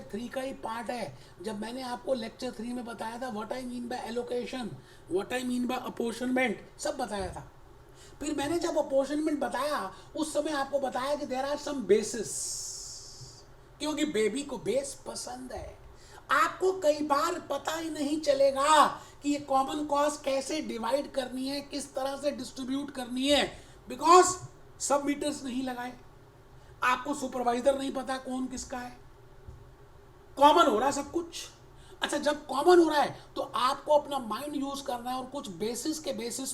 Lecture 3 का ही part है। जब मैंने आपको लेक्चर 3 में बताया था what I mean by allocation, what I mean by apportionment, सब बताया था। फिर मैंने जब अपोर्शनमेंट बताया उस समय आपको बताया कि देयर आर सम बेसिस, क्योंकि बेबी को बेस पसंद है। आपको कई बार पता ही नहीं चलेगा कि ये कॉमन कॉज कैसे डिवाइड करनी है, किस तरह से डिस्ट्रीब्यूट करनी है, बिकॉज सब मीटर्स नहीं लगाए, आपको सुपरवाइजर नहीं पता कौन किसका है, कॉमन हो रहा है सब कुछ। अच्छा, जब कॉमन हो रहा है तो आपको अपना माइंड यूज करना है और कुछ बेसिस के बेसिस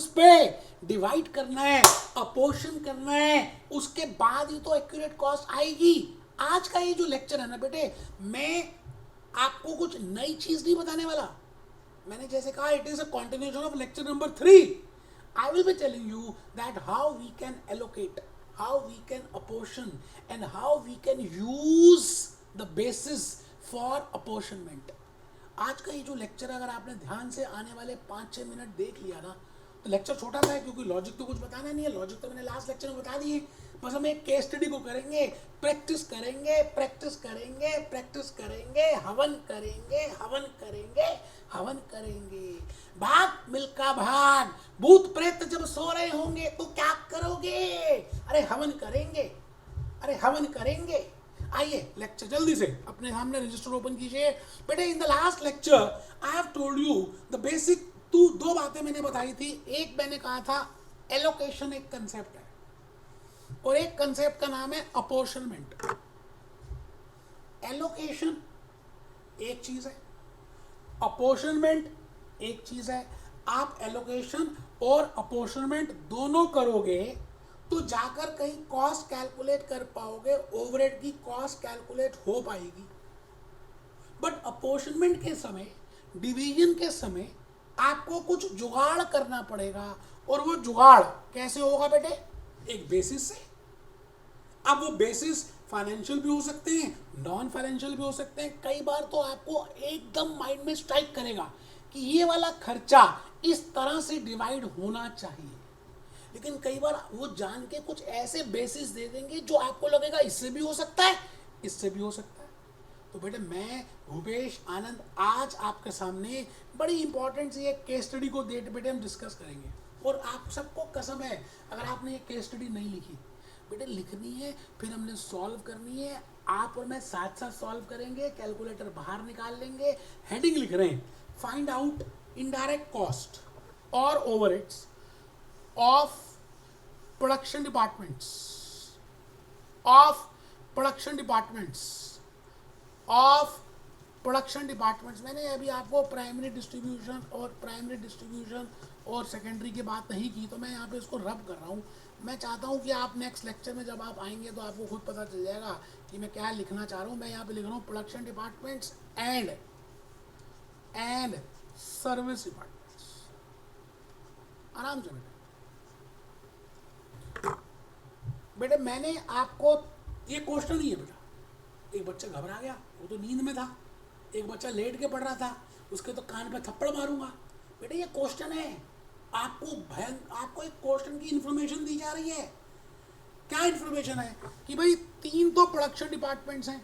पे डिवाइड करना है, अपोर्शन करना है, उसके बाद ही तो एक्यूरेट कॉस्ट आएगी। आज का ये जो लेक्चर है ना बेटे, मैं आपको कुछ नई चीज नहीं बताने वाला। मैंने जैसे कहा, it is a continuation of lecture number 3। I will be telling you that how we can allocate, how we can apportion, and how we can use the basis for apportionment. आज का ये जो लेक्चर अगर आपने ध्यान से आने वाले 5-6 मिनट देख लिया ना, तो लेक्चर छोटा सा है क्योंकि लॉजिक तो कुछ बताना नहीं है, लॉजिक तो मैंने लास्ट लेक्चर में बता दिए। बस हम एक केस स्टडी को करेंगे, प्रैक्टिस करेंगे, प्रैक्टिस करेंगे, प्रैक्टिस करेंगे, हवन करेंगे, हवन करेंगे, हवन करेंगे। भाग मिल्का भाग, भूत प्रेत जब सो रहे होंगे तो क्या करोगे? अरे हवन करेंगे, अरे हवन करेंगे। आइए लेक्चर जल्दी से अपने सामने रजिस्टर ओपन कीजिए। बेटे, in the last lecture I have told you the basic दो बातें मैंने बताई थी। एक मैंने कहा था एलोकेशन एक कंसेप्ट है और एक कंसेप्ट का नाम है अपोर्शनमेंट। एलोकेशन एक चीज है, अपोर्शनमेंट एक चीज है। आप एलोकेशन और अपोर्शनमेंट दोनों करोगे तो जाकर कहीं कॉस्ट कैलकुलेट कर पाओगे, ओवरहेड की कॉस्ट कैलकुलेट हो पाएगी। बट अपोर्शनमेंट के समय, डिवीजन के समय आपको कुछ जुगाड़ करना पड़ेगा, और वो जुगाड़ कैसे होगा बेटे? एक बेसिस से। अब वो बेसिस फाइनेंशियल भी हो सकते हैं, नॉन फाइनेंशियल भी हो सकते हैं। कई बार तो आपको एकदम माइंड में स्ट्राइक करेगा कि ये वाला खर्चा इस तरह से डिवाइड होना चाहिए, लेकिन कई बार वो जान के कुछ ऐसे बेसिस दे देंगे जो आपको लगेगा इससे भी हो सकता है, इससे भी हो सकता है। तो बेटे, मैं भूपेश आनंद आज आपके सामने बड़ी इंपॉर्टेंट सी एक केस स्टडी को बेटे हम डिस्कस करेंगे। और आप सबको कसम है, अगर आपने ये केस स्टडी नहीं लिखी बेटे, लिखनी है, फिर हमने सॉल्व करनी है। आप और मैं साथ साथ सॉल्व करेंगे, कैलकुलेटर बाहर निकाल लेंगे। हेडिंग लिख रहे हैं, फाइंड आउट इनडायरेक्ट कॉस्ट और overheads of production departments, of production departments, of production departments. मैंने अभी आपको प्राइमरी डिस्ट्रीब्यूशन और सेकेंडरी की बात नहीं की, तो मैं यहाँ पे इसको रब कर रहा हूँ। मैं चाहता हूँ कि आप नेक्स्ट लेक्चर में जब आप आएंगे तो आपको खुद पता चल जाएगा कि मैं क्या लिखना चाह रहा हूँ। मैं यहाँ पे लिख रहा हूँ production departments and service departments. आराम से बेटे, मैंने आपको ये क्वेश्चन ही है बेटा। एक बच्चा घबरा गया, वो तो नींद में था। एक बच्चा लेट के पढ़ रहा था, उसके तो कान पे थप्पड़ मारूंगा। बेटे, ये क्वेश्चन है, आपको एक क्वेश्चन की इंफॉर्मेशन दी जा रही है। क्या इंफॉर्मेशन है? कि भाई 3 तो प्रोडक्शन डिपार्टमेंट्स हैं,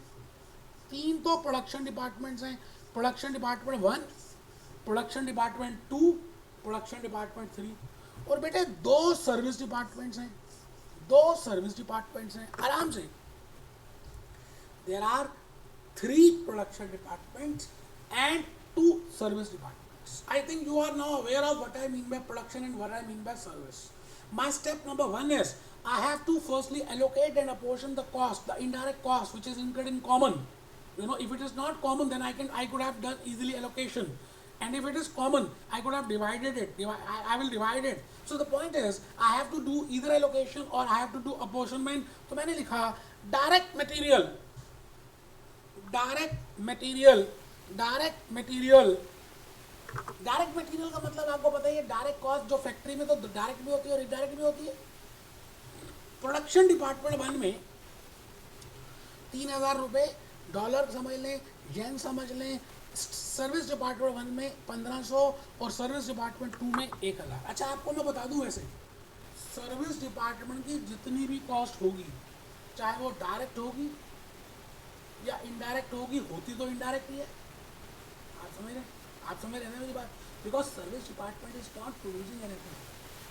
3 तो प्रोडक्शन डिपार्टमेंट्स हैं। Production department 1, production department 2, production department 3, और बेटे 2 सर्विस डिपार्टमेंट्स हैं, 2 सर्विस डिपार्टमेंट्स हैं। आराम से, there are 3 production departments and 2 service departments. I think you are now aware of what I mean by production and what I mean by service. My step number 1 is I have to firstly allocate and apportion the cost, the indirect cost which is incurred in common. You know, if it is not common, then I could have done easily allocation, and if it is common, I could have divided it. I will divide it. So the point is I have to do either allocation or I have to do apportionment. तो मैंने लिखा direct material का मतलब आपको पता है, direct cost जो factory में तो डायरेक्ट भी होती है और इनडायरेक्ट भी होती है। प्रोडक्शन डिपार्टमेंट 1 में 3000 रुपये, डॉलर समझ लें, येन समझ लें। सर्विस डिपार्टमेंट 1 में 1500 और सर्विस डिपार्टमेंट 2 में 1000। अच्छा, आपको मैं बता दूं, वैसे सर्विस डिपार्टमेंट की जितनी भी कॉस्ट होगी, चाहे वो डायरेक्ट होगी या इनडायरेक्ट होगी, होती तो इनडायरेक्ट ही है। आप समझ रहे हैं, आप समझ रहे हैं मेरी बात? Because service department is not producing anything,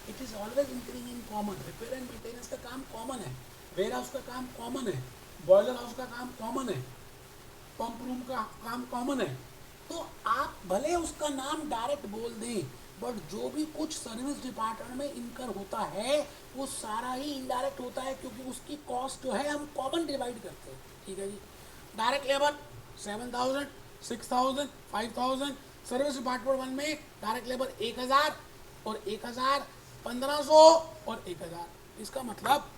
it is always increasing in common. Repair and maintenance का काम कॉमन है, वेयर हाउस का काम कॉमन है, बॉयलर हाउस का काम कॉमन है, पंप रूम का काम कॉमन है। तो आप भले उसका नाम डायरेक्ट बोल दें, बट जो भी कुछ सर्विस डिपार्टमेंट में इनकर होता है वो सारा ही इनडायरेक्ट होता है, क्योंकि उसकी कॉस्ट जो है हम कॉमन डिवाइड करते हैं। ठीक है जी। Direct labour 7,000, 6,000, 5,000। सर्विस डिपार्टमेंट 1 में डायरेक्ट लेबर 1,000 और 1,000, 1,500 और 1,000। इसका मतलब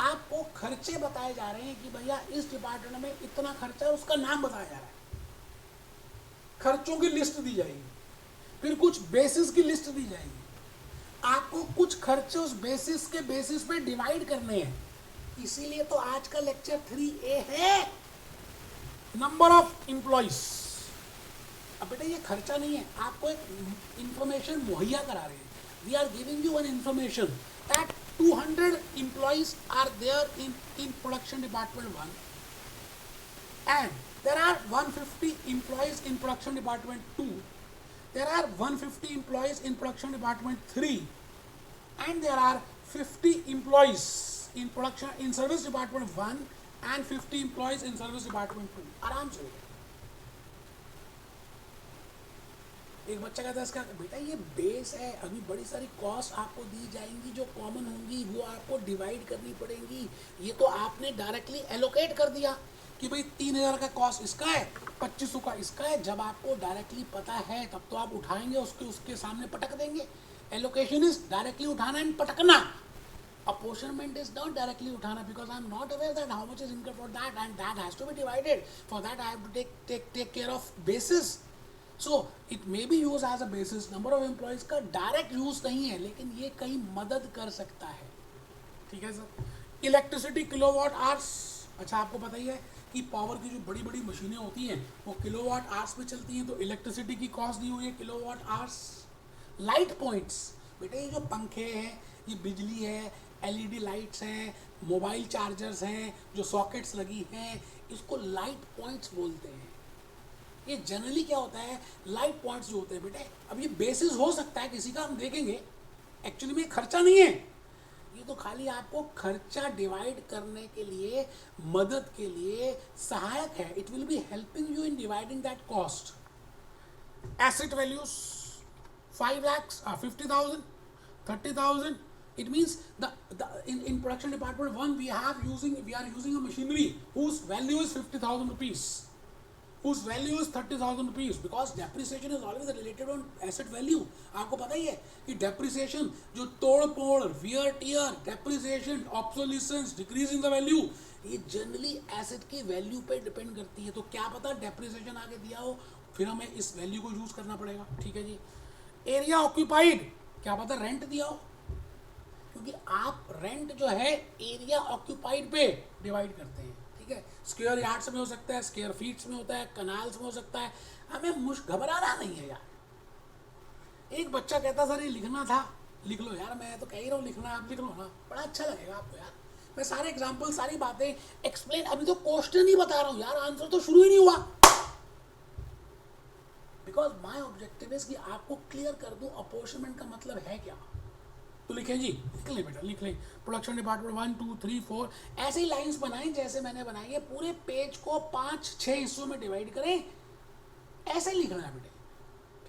आपको खर्चे बताए जा रहे हैं कि भैया इस डिपार्टमेंट में इतना खर्चा है, उसका नाम बताया जा रहा है, खर्चों की लिस्ट दी जाएगी, फिर कुछ बेसिस की लिस्ट दी जाएगी, आपको कुछ खर्चे उस बेसिस के बेसिस पे डिवाइड करने हैं। इसीलिए तो आज का लेक्चर 3A है नंबर ऑफ एम्प्लॉइज। अब बेटा ये खर्चा नहीं है, आपको एक इंफॉर्मेशन मुहैया करा रहे हैं। We are giving you an information that 200 employees are there in production department 1 and there are 150 employees in production department 2, there are 150 employees in production department 3 and there are 50 employees in service department 1 and 50 employees in service department 2। आराम से एक बच्चा कहता है इसका बेटा ये base है, अभी बड़ी सारी कॉस्ट आपको दी जाएंगी जो कॉमन होंगी, वो आपको डिवाइड करनी पड़ेंगी। ये तो आपने डायरेक्टली एलोकेट कर दिया कि भाई 3,000 का कॉस्ट इसका है, 2,500 का इसका है। जब आपको डायरेक्टली पता है तब तो आप उठाएंगे, उसके सामने पटक देंगे। एलोकेशन इज डायरेक्टली उठाना and पटकना। Apportionment is not directly uthana, because I am not aware that how much is incurred for that, and that has to be divided. For that I have to take care of basis. So it may be used as a basis। number of employees का direct use नहीं है, लेकिन ये कहीं मदद कर सकता है। ठीक है सर। इलेक्ट्रिसिटी किलोवाट आवर्स, अच्छा आपको पता ही है कि पावर की जो बड़ी बड़ी मशीनें होती हैं वो किलोवाट आवर्स पे चलती हैं, तो इलेक्ट्रिसिटी की कॉस्ट दी हुई है किलोवाट आवर्स। लाइट पॉइंट्स, बेटा ये जो पंखे हैं, ये बिजली है, एलईडी लाइट्स हैं, मोबाइल चार्जर्स हैं, जो सॉकेट्स लगी हैं, इसको लाइट पॉइंट्स बोलते हैं। ये जनरली क्या होता है, लाइट पॉइंट्स जो होते हैं बेटे, अब ये बेसिस हो सकता है किसी का, हम देखेंगे। एक्चुअली में खर्चा नहीं है, ये तो खाली आपको खर्चा डिवाइड करने के लिए, मदद के लिए सहायक है। It will be helping you in dividing that cost. Asset values 5 lakhs, 50,000, 30,000। It means in production department 1 we are using a machinery whose value is 50,000 rupees, whose value is 30,000 rupees, because depreciation is always related on asset value। आपको पता ही है कि depreciation जो तोड़ फोड़, wear tear, depreciation, obsolescence, decrease in the value, ये generally asset की value पे डिपेंड करती है। तो क्या पता डेप्रिसिएशन आगे दिया हो, फिर हमें इस वैल्यू को यूज करना पड़ेगा। ठीक है जी। एरिया ऑक्यूपाइड, क्या पता रेंट दिया हो, क्योंकि आप रेंट जो है एरिया ऑक्यूपाइड पे डिवाइड करते हैं। ठीक है, स्क्वायर यार्ड्स में हो सकता है, स्क्वायर फीट्स में होता है, कनाल्स में हो सकता है। हमें घबराना नहीं है यार। एक बच्चा कहता सर ये लिखना था, लिख लो यार। मैं तो कह ही रहा हूँ लिखना, आप लिख लो ना, बड़ा अच्छा लगेगा आपको यार। मैं सारे एग्जाम्पल, सारी बातें एक्सप्लेन, अभी तो क्वेश्चन ही बता रहा हूँ यार, आंसर तो शुरू ही नहीं हुआ। बिकॉज माई ऑब्जेक्टिव इज कि आपको क्लियर कर दूं अपॉर्चमेंट का मतलब है क्या। तो लिखें जी, लिख लें बेटा, लिख लें। प्रोडक्शन डिपार्टमेंट 1 2 3 4 ऐसी लाइंस बनाएं जैसे मैंने बनाई है। पूरे पेज को 5-6 हिस्सों में डिवाइड करें, ऐसे लिखना है बेटे।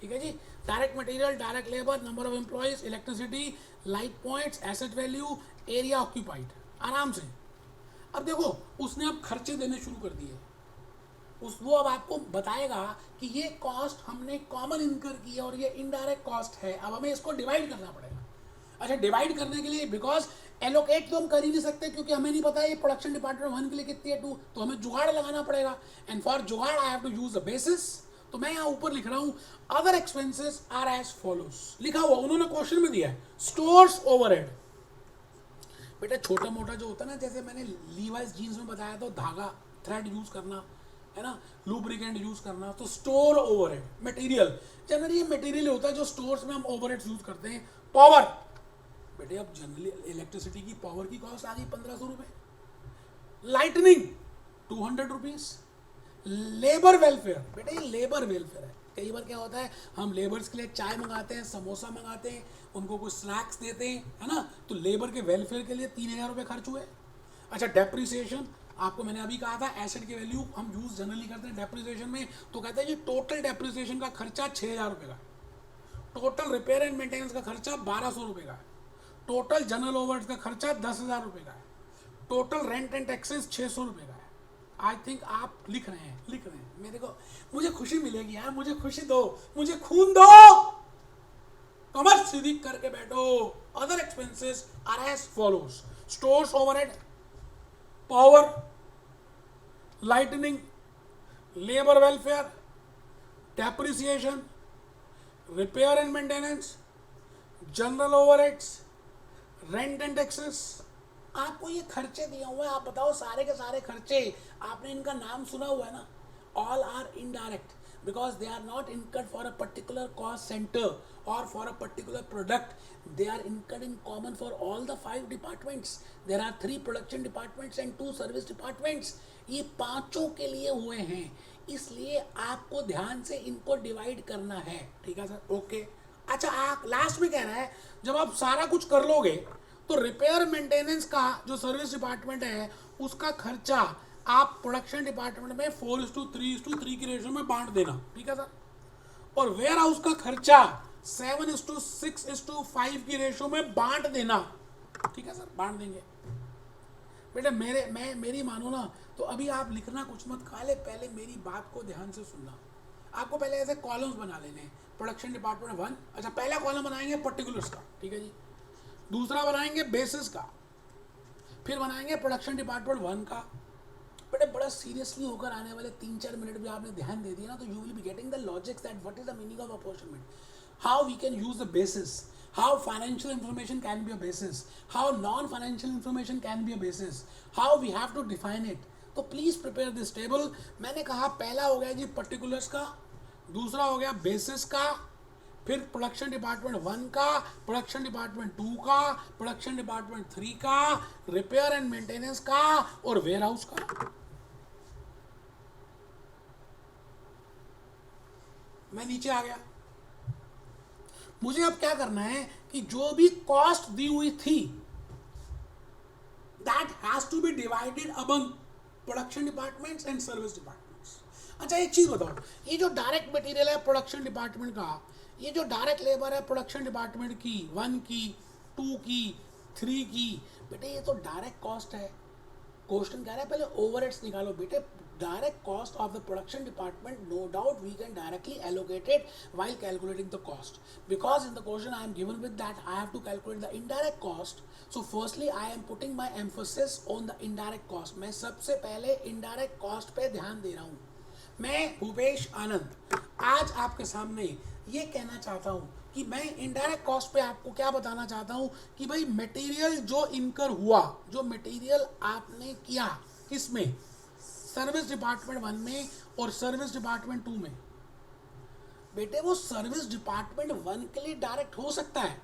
ठीक है जी। Direct material, direct labour, number of employees, electricity, light points, asset value, area occupied, आराम से। अब देखो उसने अब खर्चे देने शुरू कर दिए। वो अब आपको बताएगा कि ये कॉस्ट हमने कॉमन इनकर की है और ये इनडायरेक्ट कॉस्ट है। अब हमें इसको डिवाइड करना पड़ेगा। अच्छा, डिवाइड करने के लिए, बिकॉज एलोकेट तो हम कर ही नहीं सकते क्योंकि हमें नहीं पता ये प्रोडक्शन डिपार्टमेंट 1 के लिए कितनी है, 2, तो हमें जुगाड़ लगाना पड़ेगा। And for jugaad I have to use the basis. तो मैं यहाँ ऊपर लिख रहा हूँ other expenses are as follows, लिखा हुआ उन्होंने क्वेश्चन में दिया है। स्टोर्स ओवरहेड, बेटा छोटा मोटा जो होता है ना, जैसे मैंने लीवाइस जीन्स में बताया था, धागा थ्रेड यूज करना है ना, लुब्रिकेंट यूज करना। तो store overhead, material, generally material होता है जो स्टोर्स में हम ओवरहेड्स यूज करते हैं। पावर, बेटे अब जनरली इलेक्ट्रिसिटी की पावर की कॉस्ट आ गई 1,500 रुपये। Lightning 200 rupees. लेबर वेलफेयर, बेटा ये लेबर वेलफेयर है। कई बार क्या होता है, हम लेबर्स के लिए चाय मंगाते हैं, समोसा मंगाते हैं, उनको कुछ स्नैक्स देते हैं, है ना, तो लेबर के वेलफेयर के लिए 3,000 रुपये खर्च हुए। अच्छा, डेप्रिसिएशन, आपको मैंने अभी कहा था एसेट की वैल्यू हम यूज जनरली करते हैं डेप्रिसिएशन में, तो कहते हैं जी टोटल डेप्रिसिएशन का खर्चा 6,000 रुपये का, टोटल रिपेयर एंड मेंटेनेंस का खर्चा 1,200 रुपये का है, टोटल जनरल ओवर्स का खर्चा 10,000 रुपये का है, टोटल रेंट एंड टैक्सेस 600 रुपये का है। आई थिंक आप लिख रहे हैं मेरे को, मुझे खुशी मिलेगी यार, मुझे खुशी दो, मुझे खून दो, कमर सीधी करके बैठो। Other expenses are as follows: stores overhead, power, lightning, labour welfare, depreciation, repair and maintenance, general overheads, rent and taxes. आपको ये खर्चे दिए हुए हैं, आप बताओ सारे के सारे खर्चे, आपने इनका नाम सुना हुआ है ना? All are indirect because they are not incurred for a particular cost center or for a particular product. They are incurred in common for all the 5 departments. There are 3 production departments and 2 service departments. ये पांचों के लिए हुए हैं, इसलिए आपको ध्यान से इनको डिवाइड करना है। ठीक है सर, ओके। अच्छा, आप लास्ट में कह रहा है जब आप सारा कुछ कर लोगे तो रिपेयर मेंटेनेंस का जो सर्विस डिपार्टमेंट है उसका खर्चा आप प्रोडक्शन डिपार्टमेंट में 4:3:3 की रेशियो में बांट देना। ठीक है सर। और वेयर हाउस का खर्चा 7:6:5 की रेशियो में बांट देना। ठीक है सर, बांट देंगे। बेटा मेरी मानो ना, तो अभी आप लिखना कुछ मत, पहले मेरी बात को ध्यान से सुनना। आपको पहले ऐसे कॉलम्स बना लेने हैं। प्रोडक्शन डिपार्टमेंट 1, अच्छा पहला कॉलम बनाएंगे पर्टिकुलर्स का, ठीक है जी। दूसरा बनाएंगे बेसिस का, फिर बनाएंगे प्रोडक्शन डिपार्टमेंट 1 का। बट बड़ा सीरियसली होकर आने वाले 3-4 मिनट भी आपने ध्यान दे दिया ना, तो you will be getting the logics that what is the meaning of apportionment, how we can use the basis, how financial information can be a basis, how non financial information can be a basis, how we have to define it. तो please prepare this table. मैंने कहा पहला हो गया जी particulars का, दूसरा हो गया बेसिस का, फिर प्रोडक्शन डिपार्टमेंट 1 का, प्रोडक्शन डिपार्टमेंट 2 का, प्रोडक्शन डिपार्टमेंट 3 का, रिपेयर एंड मेंटेनेंस का, और वेयर हाउस का। मैं नीचे आ गया। मुझे अब क्या करना है कि जो भी कॉस्ट दी हुई थी that has to be divided among production departments and service departments. अच्छा एक चीज बताओ, ये जो डायरेक्ट मटेरियल है प्रोडक्शन डिपार्टमेंट का, ये जो डायरेक्ट लेबर है प्रोडक्शन डिपार्टमेंट की 1 की, 2 की, 3 की, बेटे ये तो डायरेक्ट कॉस्ट है। क्वेश्चन कह रहा है पहले ओवरहेड्स निकालो बेटे। Direct cost of the production department, no doubt we can directly allocate it while calculating the cost, because in the question I am given with that I have to calculate the indirect cost. So firstly I am putting my emphasis on the indirect cost. मैं सबसे पहले indirect cost पे ध्यान दे रहा हूँ। मैं भूपेश आनंद आज आपके सामने ये कहना चाहता हूँ कि मैं इनडायरेक्ट कॉस्ट पे आपको क्या बताना चाहता हूँ कि भाई मटेरियल जो इनकर हुआ, जो मटेरियल आपने किया किसमें, सर्विस डिपार्टमेंट 1 में और सर्विस डिपार्टमेंट 2 में। बेटे वो सर्विस डिपार्टमेंट 1 के लिए डायरेक्ट हो सकता है,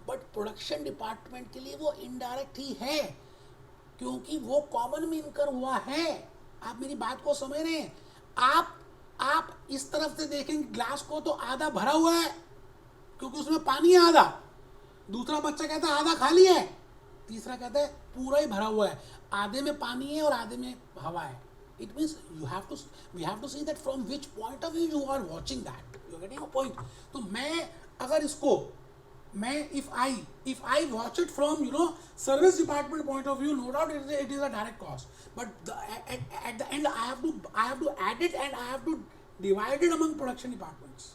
बट प्रोडक्शन डिपार्टमेंट के लिए वो इनडायरेक्ट ही है, क्योंकि वो कॉमन में इनकर हुआ है। आप मेरी बात को समझ रहे हैं? आप इस तरफ से देखेंगे ग्लास को तो आधा भरा हुआ है क्योंकि उसमें पानी है आधा, दूसरा बच्चा कहता है आधा खाली है, तीसरा कहता है पूरा ही भरा हुआ है, आधे में पानी है और आधे में हवा है। It means we have to see that from which point of view you are watching that. You are getting a point. तो मैं अगर इसको if I watch it from service department point of view, no doubt it is a direct cost. But at the end I have to add it and I have to divide it among production departments.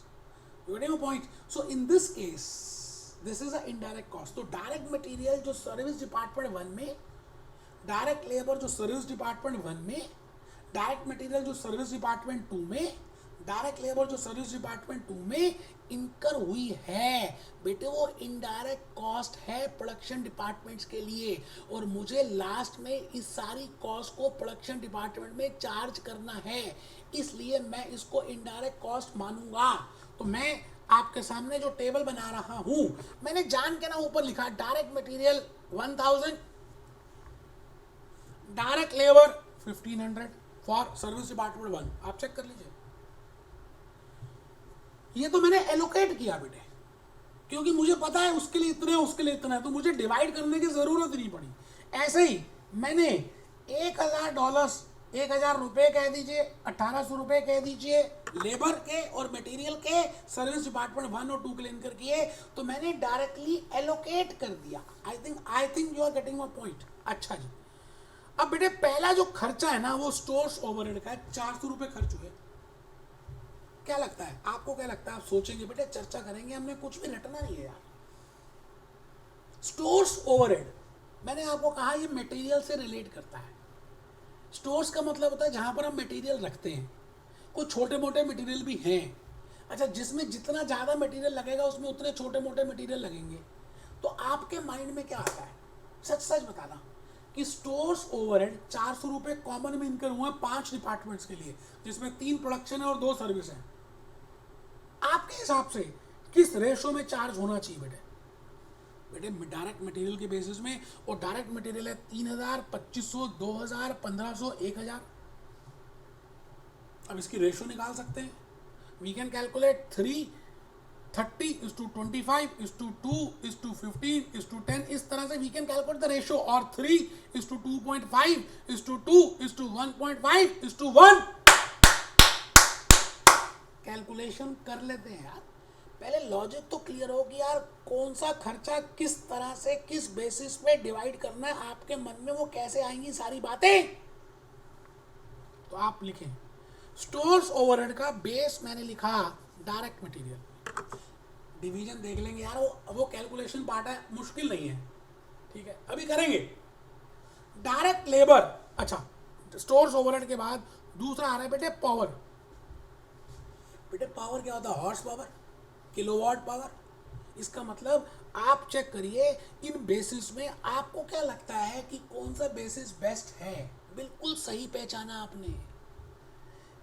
You are getting a point. So in this case, this is an indirect cost. तो direct material जो service department 1 में, direct labor जो service department 1 में, direct material जो service department 2 में, direct labour जो service department 2 में इनकर हुई है, बेटे वो इनडायरेक्ट कॉस्ट है प्रोडक्शन डिपार्टमेंट्स के लिए। और मुझे लास्ट में इस सारी कॉस्ट को प्रोडक्शन डिपार्टमेंट में चार्ज करना है, इसलिए मैं इसको इनडायरेक्ट कॉस्ट मानूंगा। तो मैं आपके सामने जो टेबल बना रहा हूं, मैंने जान के ना ऊपर लिखा direct material 1000, direct labour 1500 for service department 1, आप चेक कर लीजिए। ये तो मैंने एलोकेट किया बेटे, क्योंकि मुझे पता है उसके लिए इतना है, उसके लिए इतना है, तो मुझे डिवाइड करने की जरूरत नहीं पड़ी। ऐसे ही मैंने $1000, 1000 रुपये कह दीजिए, 1800 रुपये कह दीजिए लेबर के और मटेरियल के सर्विस डिपार्टमेंट 1 और 2 के लिए इनकर किए, तो मैंने डायरेक्टली एलोकेट कर दिया। I think you are getting my point. अच्छा जी, अब बेटे पहला जो खर्चा है ना वो स्टोर्स ओवरहेड का है, 400 रुपये खर्च हुए। क्या लगता है आपको, क्या लगता है, आप सोचेंगे बेटे चर्चा करेंगे, हमने कुछ भी रटना नहीं है यार। स्टोर्स ओवरहेड, मैंने आपको कहा ये मटेरियल से रिलेट करता है। स्टोर्स का मतलब होता है जहां पर हम मटेरियल रखते हैं, कुछ छोटे मोटे मटेरियल भी हैं। अच्छा, जिसमें जितना ज़्यादा मटेरियल लगेगा उसमें उतने छोटे मोटे मटेरियल लगेंगे। तो आपके माइंड में क्या आता है, सच सच बताना कि स्टोर्स ओवरहेड 400 रुपये कॉमन में इनकर हुआ 5 डिपार्टमेंट्स के लिए, जिसमें 3 प्रोडक्शन है और 2 सर्विस है। आपके हिसाब से किस रेशो में चार्ज होना चाहिए बेटे? बेटे डायरेक्ट मटेरियल के बेसिस में, और डायरेक्ट मटेरियल है 3000, 2500, 2000, 1500, 1000। अब इसकी रेशो निकाल सकते हैं। वी कैन कैलकुलेट 3:30:25:2:15:10, इस तरह से we can calculate the ratio, और 3:2.5:2:1.5:1 कैलकुलेशन कर लेते हैं यार। पहले लॉजिक तो क्लियर हो कि यार कौन सा खर्चा किस तरह से किस बेसिस पे डिवाइड करना है, आपके मन में वो कैसे आएंगी सारी बातें। तो आप लिखें स्टोर्स ओवरहेड का बेस मैंने लिखा डायरेक्ट मटेरियल। डिवीजन देख लेंगे यार, वो कैलकुलेशन पार्ट है, मुश्किल नहीं है, ठीक है, अभी करेंगे। डायरेक्ट लेबर, अच्छा स्टोर्स ओवरहेड के बाद दूसरा आ रहा है बेटे पावर। बेटे पावर क्या होता है? Horse power, kilowatt power. इसका मतलब आप चेक करिए इन बेसिस में आपको क्या लगता है कि कौन सा बेसिस बेस्ट है। बिल्कुल सही पहचाना आपने,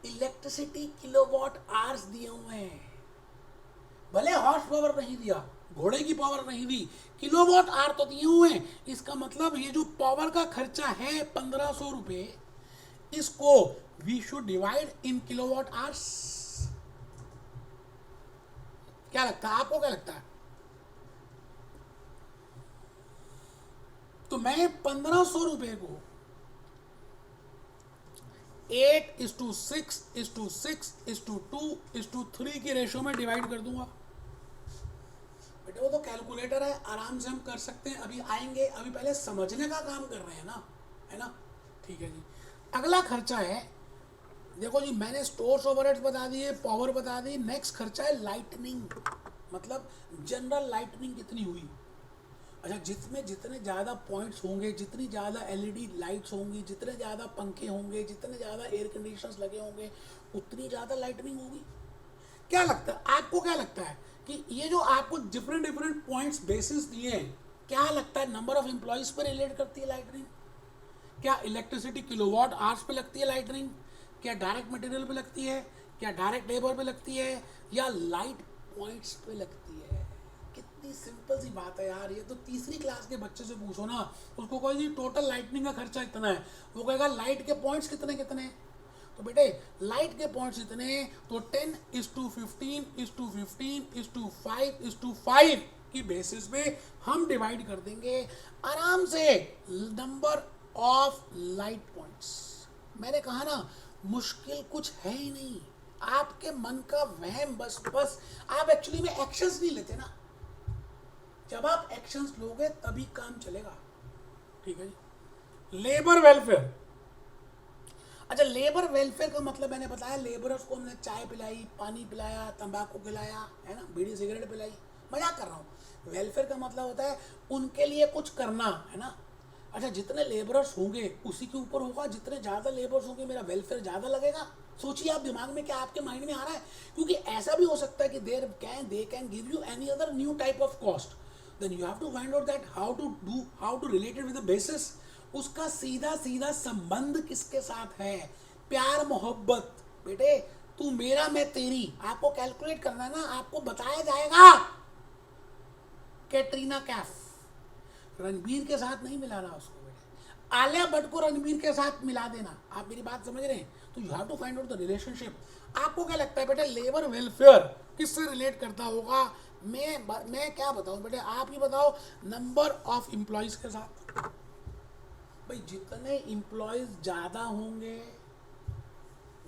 इलेक्ट्रिसिटी किलोवाट आवर्स दिए हुए हैं, भले हॉर्स पावर नहीं दिया, घोड़े की पावर नहीं दी, किलोवाट आवर तो दिए हुए हैं। इसका मतलब ये जो पावर का खर्चा है 1500 रुपये, इसको we should divide in kilowatt hours. क्या लगता है आपको, क्या लगता है? तो मैं 1500 रुपये को 8:6:6:2:3 की रेशो में डिवाइड कर दूंगा। बेटे वो तो कैलकुलेटर है, आराम से हम कर सकते हैं, अभी आएंगे, अभी पहले समझने का काम कर रहे हैं ना, है ना, ठीक है जी। अगला खर्चा है, देखो जी मैंने स्टोर्स ओवरहेड्स बता दिए, पावर बता दी, नेक्स्ट खर्चा है लाइटनिंग, मतलब जनरल लाइटनिंग कितनी हुई। अच्छा, जितने ज़्यादा पॉइंट्स होंगे, जितनी ज़्यादा एलईडी लाइट्स होंगी, जितने ज़्यादा पंखे होंगे, जितने ज़्यादा एयर कंडीशनर्स लगे होंगे, उतनी ज़्यादा लाइटनिंग होगी। क्या लगता है आपको, क्या लगता है कि ये जो आपको डिफरेंट पॉइंट्स बेसिस दिए हैं, क्या लगता है नंबर ऑफ एम्प्लॉयज़ पर रिलेट करती है लाइटनिंग? क्या इलेक्ट्रिसिटी किलोवाट आवर्स पे लगती है लाइटनिंग? क्या डायरेक्ट मटेरियल पे लगती है? क्या डायरेक्ट लेबर पे लगती है? या लाइट पॉइंट्स पे लगती है? कितनी सिंपल सी बात है यार, ये तो तीसरी क्लास के बच्चे से पूछो ना, उसको कोई जी टोटल लाइटनिंग का खर्चा इतना है, वो कहेगा लाइट के पॉइंट्स कितने कितने। तो बेटे लाइट के पॉइंट्स इतने, तो 10:15:15:5:5 की बेसिस पे हम डिवाइड कर देंगे आराम से नंबर ऑफ लाइट पॉइंट्स। मैंने कहा ना मुश्किल कुछ है ही नहीं, आपके मन का वहम, बस आप एक्चुअली में एक्शंस नहीं लेते ना, जब आप एक्शंस लोगे तभी काम चलेगा, ठीक है जी। लेबर वेलफेयर, अच्छा लेबर वेलफेयर का मतलब मैंने बताया, लेबरर्स को हमने चाय पिलाई, पानी पिलाया, तंबाकू खिलाया, है ना, बीड़ी सिगरेट पिलाई, मजाक कर रहा हूँ। वेलफेयर का मतलब होता है उनके लिए कुछ करना, है ना। अच्छा, जितने लेबरर्स होंगे उसी के ऊपर होगा, जितने ज़्यादा लेबर्स होंगे मेरा वेलफेयर ज़्यादा लगेगा। सोचिए आप दिमाग में क्या आपके माइंड में आ रहा है, क्योंकि ऐसा भी हो सकता है कि they can give you any other new type of cost, then you have to find out that how to relate it with the basis. उसका सीधा सीधा संबंध किसके साथ है? प्यार मोहब्बत। बेटे तू मेरा मैं तेरी, आपको कैलकुलेट करना है ना, आपको बताया जाएगा। कैटरीना कैफ, रणबीर के साथ नहीं मिलाना उसको बेटे, आलिया भट्ट को रणबीर के साथ मिला देना, आप मेरी बात समझ रहे हैं? तो you have to find out the relationship. आपको क्या लगता है बेटा लेबर वेलफेयर किससे रिलेट करता होगा? मैं क्या बताऊं बेटे, आप ही बताओ। नंबर ऑफ एम्प्लॉयज के साथ। भाई जितने एम्प्लॉयज ज्यादा होंगे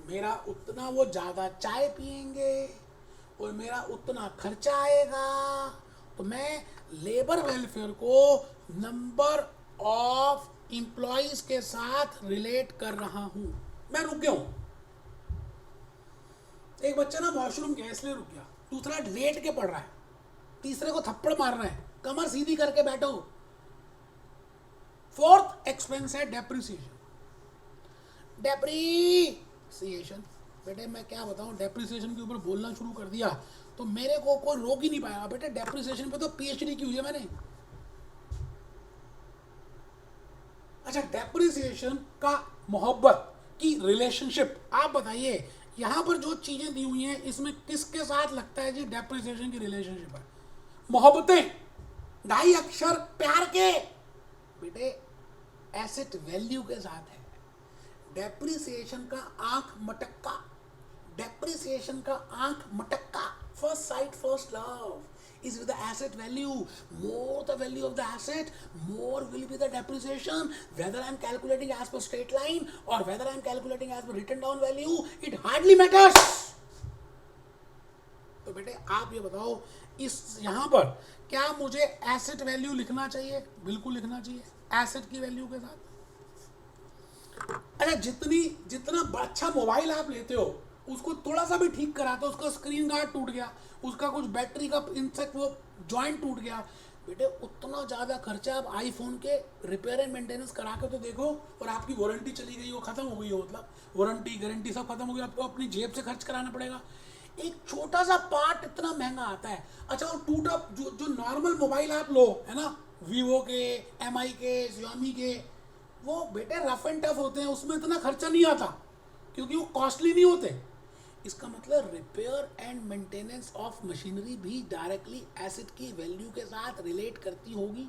मेरा उतना वो ज्यादा चाय पिएंगे और मेरा उतना खर्चा आएगा। तो मैं लेबर वेलफेयर को नंबर ऑफ एम्प्लॉयज के साथ रिलेट कर रहा हूं। मैं रुक गया हूं, एक बच्चा ना वॉशरूम गया इसलिए रुक गया, दूसरा लेट के पढ़ रहा है, तीसरे को थप्पड़ मार रहा है, कमर सीधी करके बैठो। फोर्थ एक्सपेंस है डेप्रिसिएशन। डेप्रिसिएशन बेटे मैं क्या बताऊं, डेप्रिसिएशन के ऊपर बोलना शुरू कर दिया तो मेरे को कोई रोक ही नहीं पाया। बेटे डेप्रिसिएशन पे तो पीएचडी की हुई है मैंने। अच्छा, डेप्रिसिएशन का मोहब्बत की रिलेशनशिप आप बताइए, यहां पर जो चीजें दी हुई हैं इसमें किसके साथ लगता है जी डेप्रिसिएशन की रिलेशनशिप है? मोहब्बतें, ढाई अक्षर प्यार के बेटे एसेट वैल्यू के साथ है। डेप्रिसिएशन का आंख मटक्का, डेप्रिसिएशन का आंख मटक्का, first sight first love is with the asset value. More the value of the asset, more will be the depreciation. Whether I am calculating as per straight line or whether I am calculating as per written down value, it hardly matters. तो बेटे आप ये बताओ, इस यहाँ पर क्या मुझे एसेट वैल्यू लिखना चाहिए? बिल्कुल लिखना चाहिए, एसेट की वैल्यू के साथ। अच्छा, जितना अच्छा मोबाइल आप लेते हो उसको थोड़ा सा भी ठीक करा तो उसका स्क्रीन गार्ड टूट गया, उसका कुछ बैटरी का इनसेक्ट वो जॉइंट टूट गया, बेटे उतना ज़्यादा खर्चा आप आईफोन के रिपेयर एंड मेंटेनेंस करा के तो देखो, और आपकी वारंटी चली गई हो, खत्म हो गई हो, मतलब वारंटी गारंटी सब खत्म हो गई, आपको अपनी जेब से खर्च कराना पड़ेगा। एक छोटा सा पार्ट इतना महंगा आता है। अच्छा, और टूटा जो नॉर्मल मोबाइल आप लो है ना, वीवो के, एमआई के, Xiaomi के, वो बेटे रफ एंड टफ होते हैं, उसमें इतना खर्चा नहीं आता क्योंकि वो कॉस्टली नहीं होते। इसका मतलब repair and maintenance of machinery भी डायरेक्टली एसेट की वैल्यू के साथ रिलेट करती होगी।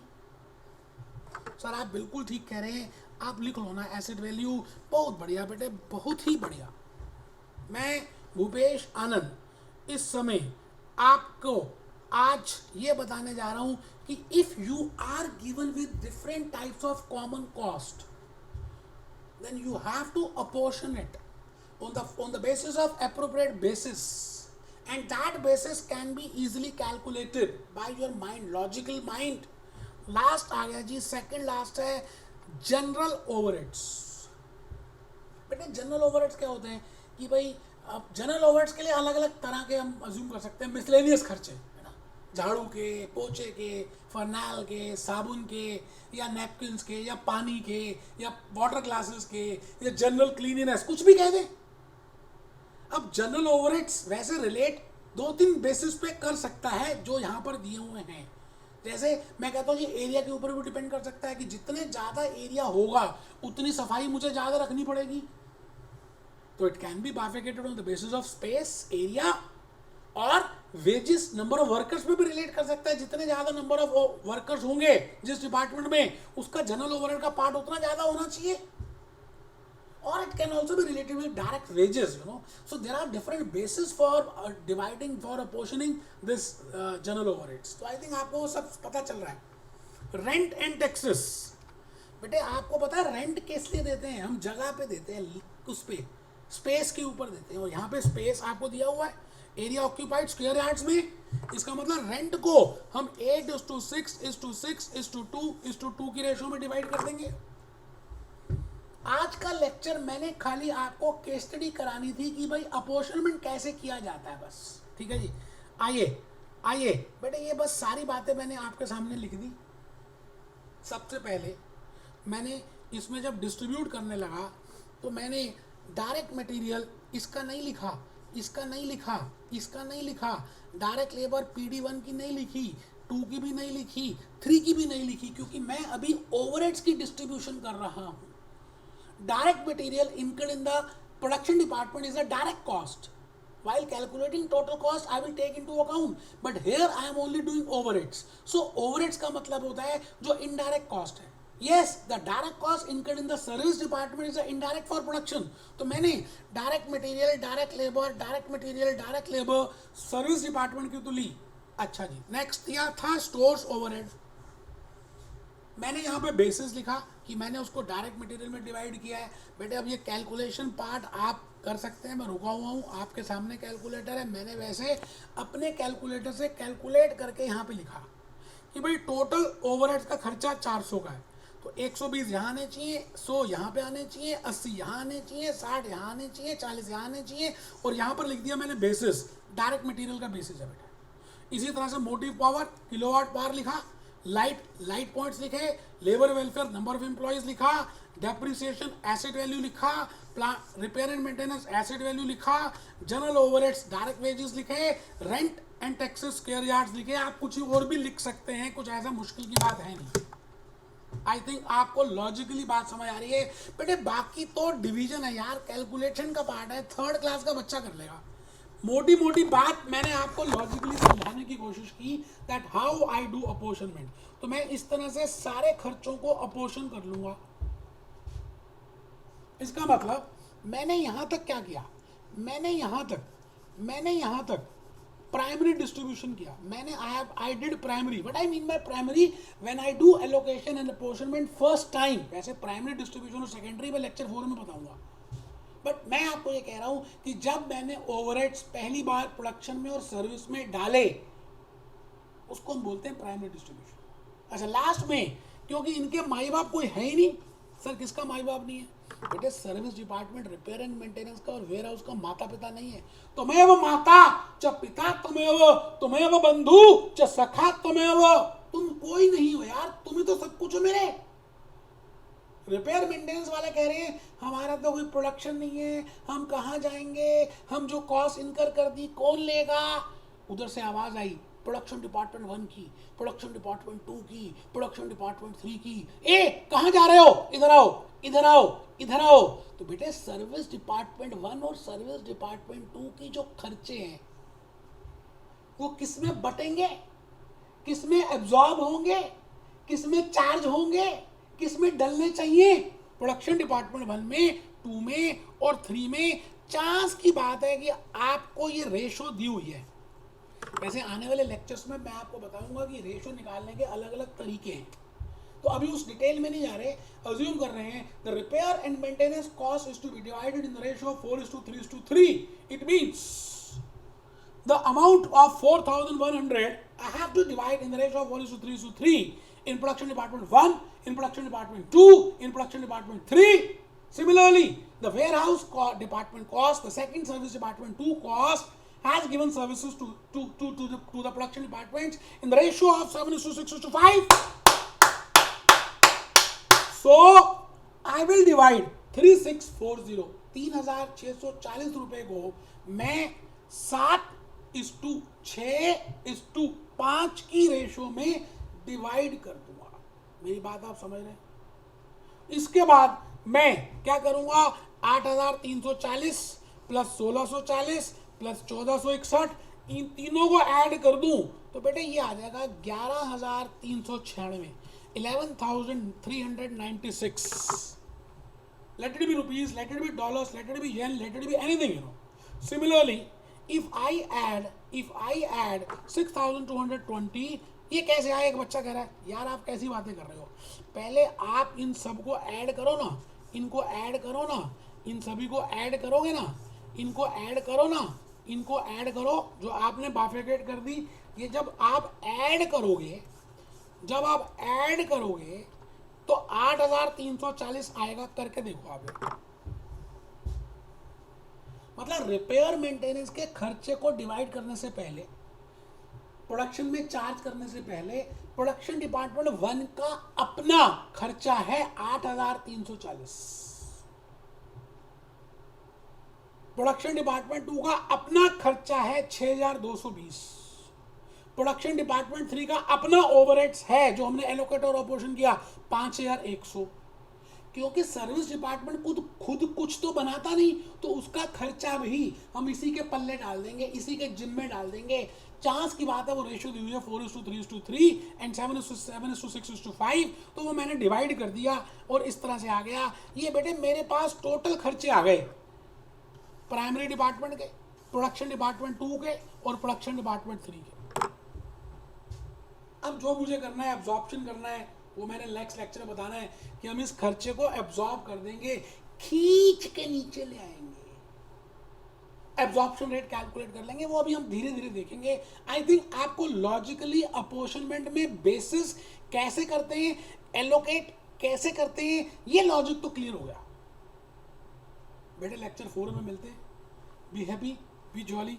सर आप बिल्कुल ठीक कह रहे हैं, आप लिख लो ना एसेट वैल्यू। बहुत बढ़िया बेटे, बहुत ही बढ़िया। मैं भूपेश आनंद इस समय आपको आज ये बताने जा रहा हूं कि if you are given with different types of common cost then you have to apportion it on the basis of appropriate basis, and that basis can be easily calculated by your mind, logical mind. Last आ गया जी, second last है general overheads. बेटे general overheads क्या होते हैं कि भाई अब जनरल ओवरहेड्स के लिए अलग अलग तरह के हम अज्यूम कर सकते हैं। मिसलेनियस खर्चे है ना, झाड़ू के, पोछे के, फरनैल के, साबुन के, या नैपकिन्स के, या पानी के, या वाटर ग्लासेस के, या जनरल क्लीनिनेस, कुछ भी कह दें। अब जनरल ओवरहेड्स वैसे रिलेट 2-3 बेसिस पे कर सकता है जो यहाँ पर दिए हुए हैं। जैसे मैं कहता हूँ जी एरिया के ऊपर भी डिपेंड कर सकता है कि जितने ज़्यादा एरिया होगा उतनी सफाई मुझे ज़्यादा रखनी पड़ेगी। तो it can be bifurcated on the basis of space, area और वेजेस, नंबर ऑफ वर्कर्स पे भी रिलेट कर सकता है। जितने ज़्यादा नंबर ऑफ वर्कर्स होंगे जिस डिपार्टमेंट में, उसका जनरल ओवरहेड का पार्ट उतना ज़्यादा होना चाहिए। Or it can also be related with direct wages, you know. So there are different bases for dividing, for apportioning this general overheads. तो I think आपको सब पता चल रहा है। Rent and taxes, बेटे आपको पता है रेंट किस लिए देते हैं? हम जगह पे देते हैं, उस पे स्पेस के ऊपर देते हैं, और यहाँ पे स्पेस आपको दिया हुआ है एरिया ऑक्यूपाइड स्क्वायर यार्ड्स में। इसका मतलब रेंट को हम 8:6:6:2:2 की रेशो में डिवाइड कर देंगे। आज का लेक्चर मैंने खाली आपको केस स्टडी करानी थी कि भाई अपॉर्शनमेंट कैसे किया जाता है, बस। ठीक है जी, आइए बेटे, ये बस सारी बातें मैंने आपके सामने लिख दी। सबसे पहले मैंने इसमें जब डिस्ट्रीब्यूट करने लगा तो मैंने डायरेक्ट मटेरियल इसका नहीं लिखा, इसका नहीं लिखा, इसका नहीं लिखा, डायरेक्ट लेबर PD1 की नहीं लिखी, 2 की भी नहीं लिखी, 3 की भी नहीं लिखी, क्योंकि मैं अभी ओवरहेड्स की डिस्ट्रीब्यूशन कर रहा हूँ। Direct material incurred in the production department is a direct cost. While calculating total cost, I will take into account. But here I am only doing overheads. So overheads का मतलब होता है जो indirect cost है, yes, the direct cost incurred in the service department is indirect for production. तो मैंने direct material, direct labour, direct material, direct labour service department की तो ली। अच्छा जी, नेक्स्ट दिया था स्टोर्स ओवरहेड। मैंने यहाँ पे बेसिस लिखा कि मैंने उसको डायरेक्ट मटेरियल में डिवाइड किया है। बेटे अब ये कैलकुलेशन पार्ट आप कर सकते हैं, मैं रुका हुआ हूँ, आपके सामने कैलकुलेटर है। मैंने वैसे अपने कैलकुलेटर से कैलकुलेट करके यहाँ पे लिखा कि भाई टोटल ओवरहेड्स का खर्चा 400 का है, तो 120 यहाँ आने चाहिए, 100 यहाँ पे आने चाहिए, 80 यहाँ आने चाहिए, 60 यहाँ आने चाहिए, 40 यहाँ आने चाहिए, और यहाँ पर लिख दिया मैंने बेसिस, डायरेक्ट मटेरियल का बेसिस है बेटा। इसी तरह से मोटिव पावर किलोवाट पावर लिखा, लाइट पॉइंट्स लिखे, labour welfare number of employees लिखा, डेप्रिसिएशन एसेट वैल्यू लिखा, repair and maintenance asset value लिखा, जनरल ओवरहेड्स डायरेक्ट वेजेस लिखे, rent and taxes square yards लिखे। आप कुछ और भी लिख सकते हैं, कुछ ऐसा मुश्किल की बात है नहीं। आई थिंक आपको लॉजिकली बात समझ आ रही है बेटे। बाकी तो डिवीजन है यार, कैलकुलेशन का पार्ट है, 3rd क्लास का बच्चा कर लेगा। मोटी मोटी बात मैंने आपको लॉजिकली समझाने की कोशिश की, that how I do apportionment. तो मैं इस तरह से सारे खर्चों को अपोर्शन कर लूंगा। इसका मतलब मैंने यहां तक क्या किया, मैंने यहां तक प्राइमरी डिस्ट्रीब्यूशन किया। मैंने I did primary. What I mean by primary, when I do allocation and apportionment first time. वैसे प्राइमरी डिस्ट्रीब्यूशन और सेकेंडरी में लेक्चर 4 में बताऊंगा, बट मैं आपको ये कह रहा हूं कि जब मैंने ओवरहेड्स पहली बार प्रोडक्शन में और सर्विस में डाले, उसको हम बोलते हैं प्राइमरी डिस्ट्रीब्यूशन। अच्छा, लास्ट में क्योंकि इनके माई बाप कोई है ही नहीं, सर किसका माई बाप नहीं है बेटे, service department, repair and maintenance का और वेयर हाउस का माता पिता नहीं है। तुम्हें माता च पिता तुम्हें बंधु च सखा तुम कोई नहीं हो यार, तुम ही तो सब कुछ हो मेरे। रिपेयर मेंटेनेंस वाले कह रहे हैं हमारा तो कोई प्रोडक्शन नहीं है, हम कहाँ जाएंगे, हम जो कॉस्ट इनकर कर दी कौन लेगा। उधर से आवाज आई प्रोडक्शन डिपार्टमेंट 1 की, प्रोडक्शन डिपार्टमेंट 2 की, प्रोडक्शन डिपार्टमेंट 3 की, ए कहाँ जा रहे हो, इधर आओ इधर आओ इधर आओ। तो बेटे सर्विस डिपार्टमेंट 1 और सर्विस डिपार्टमेंट 2 की जो खर्चे हैं वो किसमें बटेंगे, किसमें एब्जॉर्ब होंगे, किसमें चार्ज होंगे, किसमें डलने चाहिए। प्रोडक्शन डिपार्टमेंट 1 में, 2 में और 3 में। चांस की बात है कि आपको ये रेशो दी हुई है। वैसे आने वाले लेक्चर्स में मैं आपको बताऊंगा कि रेशो निकालने के अलग अलग तरीके हैं, तो अभी उस डिटेल में नहीं जा रहे। अज्यूम कर रहे हैं the repair and maintenance cost is to be divided in the ratio of 4:3:3। It means the amount of 4,100 I have to divide in the ratio of 4:3:3 in production department 1, in production department 2, in production department 3. Similarly, the warehouse department cost, the second service department 2 cost has given services to the production departments in the ratio of 7:6:5. So I will divide 3640 3,640 रुपए को मैं 7:6:5 की ratio में divide कर दूंगा। मेरी बात आप समझ रहे हैं। इसके बाद मैं क्या करूंगा, 8,340 प्लस 1,640 प्लस 1,461 इन तीनों को ऐड कर दूं तो बेटे ये आ जाएगा 11,396, 11,396. Let it be rupees, let it be dollars, let it be yen, let it be anything, Similarly, if I add 6,220, ये कैसे आया। एक बच्चा कह रहा है यार आप कैसी बातें कर रहे हो, पहले आप इन सबको ऐड करो ना, इनको ऐड करो ना, इन सभी को ऐड करोगे ना, इनको ऐड करो ना, इनको ऐड करो, जो आपने बाइफरकेट कर दी। ये जब आप ऐड करोगे तो 8,340 आएगा। करके देखो आप, मतलब रिपेयर मेंटेनेंस के खर्चे को डिवाइड करने से पहले, प्रोडक्शन में चार्ज करने से पहले, प्रोडक्शन डिपार्टमेंट 1 का अपना खर्चा है 8,340, प्रोडक्शन डिपार्टमेंट 2 का अपना खर्चा है 6,220, प्रोडक्शन डिपार्टमेंट 3 का अपना ओवरहेड्स है जो हमने एलोकेट और अपोर्शन किया 5,100। क्योंकि सर्विस डिपार्टमेंट खुद कुछ तो बनाता नहीं, तो उसका खर्चा भी हम इसी के पल्ले डाल देंगे, इसी के जिम में डाल देंगे। चांस की बात है, वो रेशियो दी हुई है 4:3:3 एंड 7:6:5, तो वो मैंने डिवाइड कर दिया और इस तरह से आ गया। ये बेटे मेरे पास टोटल खर्चे आ गए प्राइमरी डिपार्टमेंट के, प्रोडक्शन डिपार्टमेंट 2 के और प्रोडक्शन डिपार्टमेंट 3 के। अब जो मुझे करना है, एब्जॉर्प्शन करना है, वो मैंने नेक्स्ट लेक्चर में बताना है कि हम इस खर्चे को एब्जॉर्ब कर देंगे, खींच के नीचे ले आएंगे, एब्जॉर्प्शन रेट कैलकुलेट कर लेंगे, वो अभी हम धीरे धीरे देखेंगे। आई थिंक आपको लॉजिकली अपॉर्शनमेंट में बेसिस कैसे करते हैं, एलोकेट कैसे करते हैं, ये लॉजिक तो क्लियर हो गया बेटे। लेक्चर 4 में मिलते हैं। Be happy, B jolly.